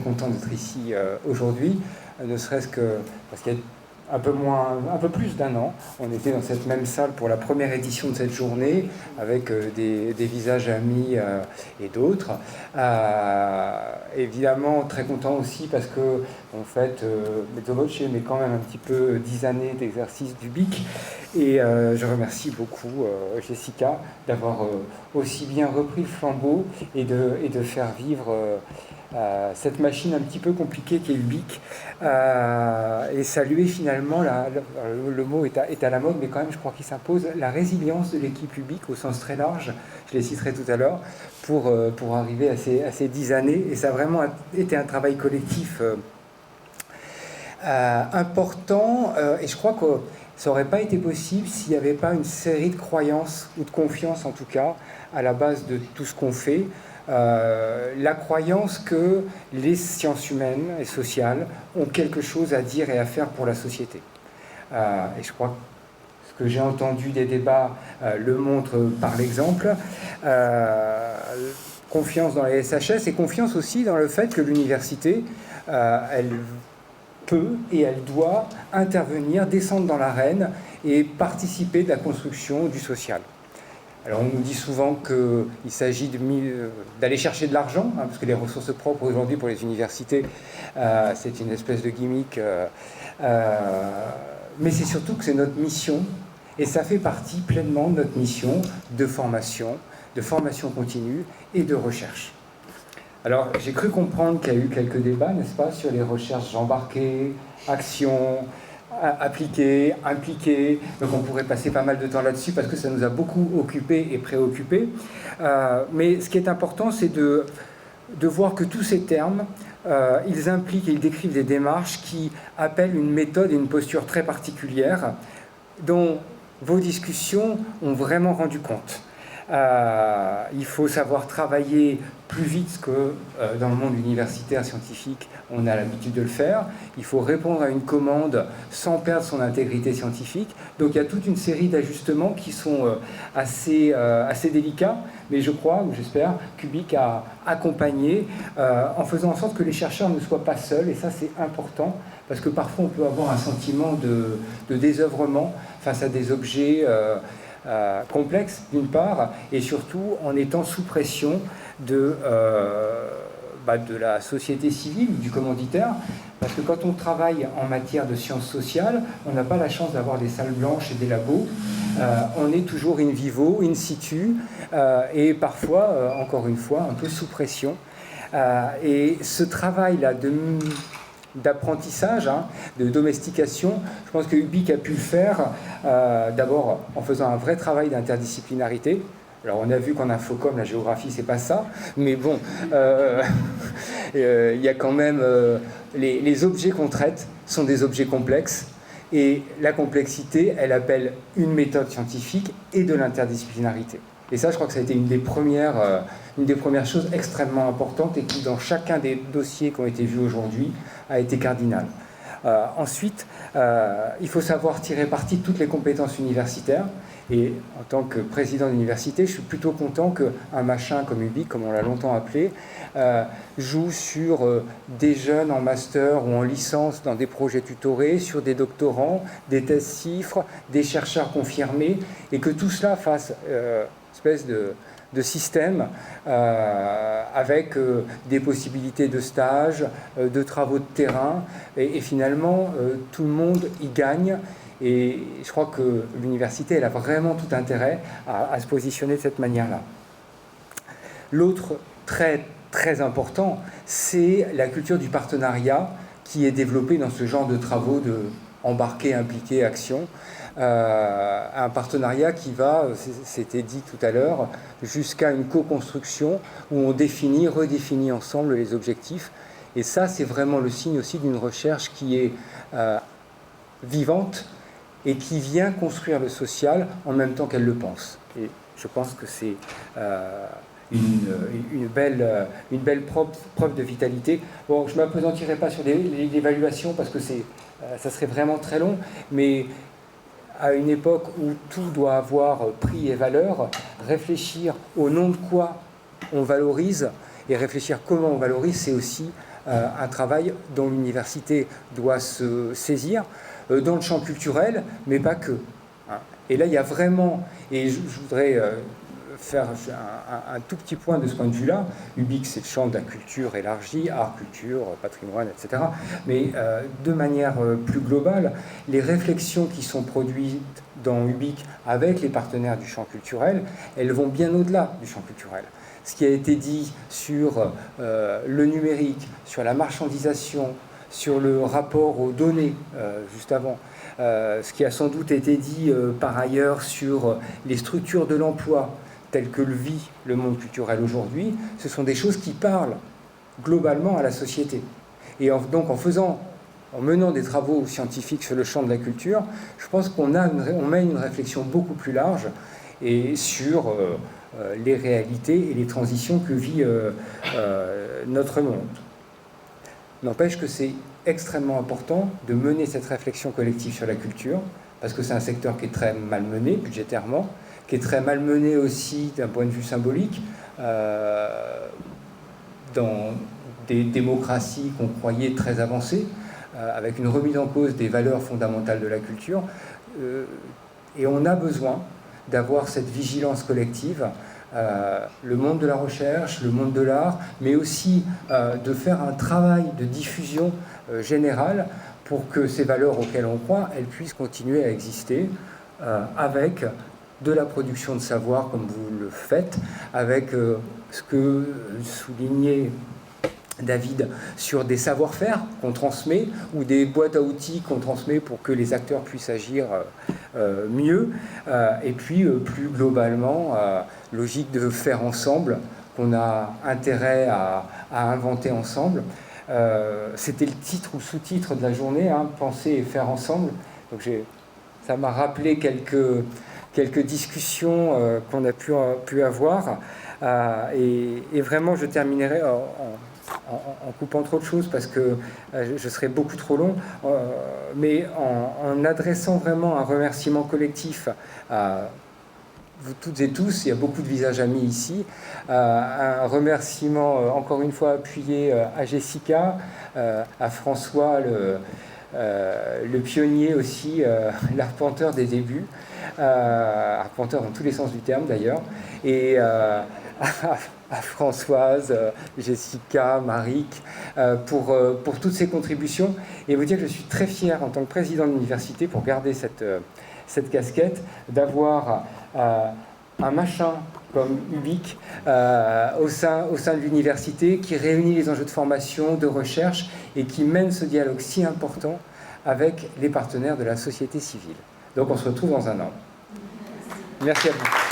content d'être ici aujourd'hui, ne serait-ce que parce qu'il y a un peu plus d'1 an, on était dans cette même salle pour la première édition de cette journée, avec des visages amis et d'autres. Évidemment, très content aussi parce que, en fait, mezzo voce, mais quand même un petit peu 10 années d'exercice du BIC. Et je remercie beaucoup Jessica d'avoir aussi bien repris le flambeau et de faire vivre cette machine un petit peu compliquée qui est Ubique, et saluer finalement, le mot est à la mode, mais quand même je crois qu'il s'impose, la résilience de l'équipe Ubique au sens très large, je les citerai tout à l'heure, pour arriver à ces 10 années, et ça a vraiment été un travail collectif important, et je crois que ça n'aurait pas été possible s'il n'y avait pas une série de croyances, ou de confiance en tout cas, à la base de tout ce qu'on fait. La croyance que les sciences humaines et sociales ont quelque chose à dire et à faire pour la société. Et je crois que ce que j'ai entendu des débats le montre par l'exemple. Confiance dans les SHS et confiance aussi dans le fait que l'université, elle peut et elle doit intervenir, descendre dans l'arène et participer de la construction du social. Alors on nous dit souvent qu'il s'agit d'aller chercher de l'argent, parce que les ressources propres aujourd'hui pour les universités, c'est une espèce de gimmick, mais c'est surtout que c'est notre mission, et ça fait partie pleinement de notre mission de formation continue et de recherche. Alors j'ai cru comprendre qu'il y a eu quelques débats, n'est-ce pas, sur les recherches embarquées, actions, appliquer, impliquer, donc on pourrait passer pas mal de temps là-dessus parce que ça nous a beaucoup occupés et préoccupés. Mais ce qui est important, c'est de voir que tous ces termes, ils impliquent et ils décrivent des démarches qui appellent une méthode et une posture très particulière dont vos discussions ont vraiment rendu compte. Il faut savoir travailler plus vite que dans le monde universitaire scientifique on a l'habitude de le faire. Il faut répondre à une commande sans perdre son intégrité scientifique. Donc il y a toute une série d'ajustements qui sont assez délicats, mais je crois, ou j'espère, qu'Ubique a accompagné en faisant en sorte que les chercheurs ne soient pas seuls, et ça c'est important, parce que parfois on peut avoir un sentiment de désœuvrement face à des objets complexe d'une part, et surtout en étant sous pression de la société civile, du commanditaire, parce que quand on travaille en matière de sciences sociales, on n'a pas la chance d'avoir des salles blanches et des labos, on est toujours in vivo, in situ, et parfois, encore une fois, un peu sous pression. Et ce travail-là d'apprentissage, de domestication, je pense que Ubique a pu le faire d'abord en faisant un vrai travail d'interdisciplinarité. Alors on a vu qu'en infocom, la géographie, c'est pas ça, mais bon, il y a quand même les objets qu'on traite sont des objets complexes, et la complexité, elle appelle une méthode scientifique et de l'interdisciplinarité. Et ça, je crois que ça a été une des premières choses extrêmement importantes et qui, dans chacun des dossiers qui ont été vus aujourd'hui, a été cardinal. Ensuite, il faut savoir tirer parti de toutes les compétences universitaires. Et en tant que président d'université, je suis plutôt content qu'un machin comme Ubique, comme on l'a longtemps appelé, joue sur des jeunes en master ou en licence dans des projets tutorés, sur des doctorants, des thèses chiffres, des chercheurs confirmés, et que tout cela fasse espèce de système avec des possibilités de stage, de travaux de terrain, et finalement tout le monde y gagne. Et je crois que l'université, elle a vraiment tout intérêt à se positionner de cette manière-là. L'autre très, très important, c'est la culture du partenariat qui est développée dans ce genre de travaux de embarquer, impliquer, action. Un partenariat qui va, c'était dit tout à l'heure, jusqu'à une co-construction où on définit, redéfinit ensemble les objectifs. Et ça, c'est vraiment le signe aussi d'une recherche qui est vivante, et qui vient construire le social en même temps qu'elle le pense. Et je pense que c'est une belle preuve de vitalité. Bon, je ne m'appesantirai pas sur l'évaluation parce que ça serait vraiment très long, mais à une époque où tout doit avoir prix et valeur, réfléchir au nom de quoi on valorise et réfléchir comment on valorise, c'est aussi un travail dont l'université doit se saisir, dans le champ culturel, mais pas que. Hein. Et là, il y a vraiment, et je voudrais faire un tout petit point de ce point de vue-là. UBIC, c'est le champ de la culture élargie, art, culture, patrimoine, etc. Mais de manière plus globale, les réflexions qui sont produites dans UBIC avec les partenaires du champ culturel, elles vont bien au-delà du champ culturel. Ce qui a été dit sur le numérique, sur la marchandisation, sur le rapport aux données, juste avant, ce qui a sans doute été dit par ailleurs sur les structures de l'emploi, tel que le vit le monde culturel aujourd'hui, ce sont des choses qui parlent globalement à la société. Et donc en menant des travaux scientifiques sur le champ de la culture, je pense qu'on mène une réflexion beaucoup plus large et sur les réalités et les transitions que vit notre monde. N'empêche que c'est extrêmement important de mener cette réflexion collective sur la culture, parce que c'est un secteur qui est très malmené budgétairement, qui est très malmené aussi d'un point de vue symbolique, dans des démocraties qu'on croyait très avancées, avec une remise en cause des valeurs fondamentales de la culture. Et on a besoin d'avoir cette vigilance collective, le monde de la recherche, le monde de l'art, mais aussi de faire un travail de diffusion générale pour que ces valeurs auxquelles on croit, elles puissent continuer à exister avec de la production de savoir comme vous le faites, avec ce que soulignait David sur des savoir-faire qu'on transmet ou des boîtes à outils qu'on transmet pour que les acteurs puissent agir mieux, et puis plus globalement logique de faire ensemble qu'on a intérêt à inventer ensemble. C'était le titre ou sous-titre de la journée, hein, penser et faire ensemble. Donc ça m'a rappelé quelques discussions qu'on a pu avoir, et vraiment je terminerai en coupant trop de choses parce que je serais beaucoup trop long, mais en adressant vraiment un remerciement collectif à vous toutes et tous, il y a beaucoup de visages amis ici, un remerciement encore une fois appuyé à Jessica, à François, le pionnier aussi, l'arpenteur des débuts, arpenteur dans tous les sens du terme d'ailleurs, et à Françoise, Jessica, Maric, pour toutes ces contributions, et vous dire que je suis très fier en tant que président de l'université, pour garder cette casquette, d'avoir un machin comme UBIC au sein de l'université qui réunit les enjeux de formation, de recherche et qui mène ce dialogue si important avec les partenaires de la société civile. Donc on se retrouve dans un an. Merci à vous.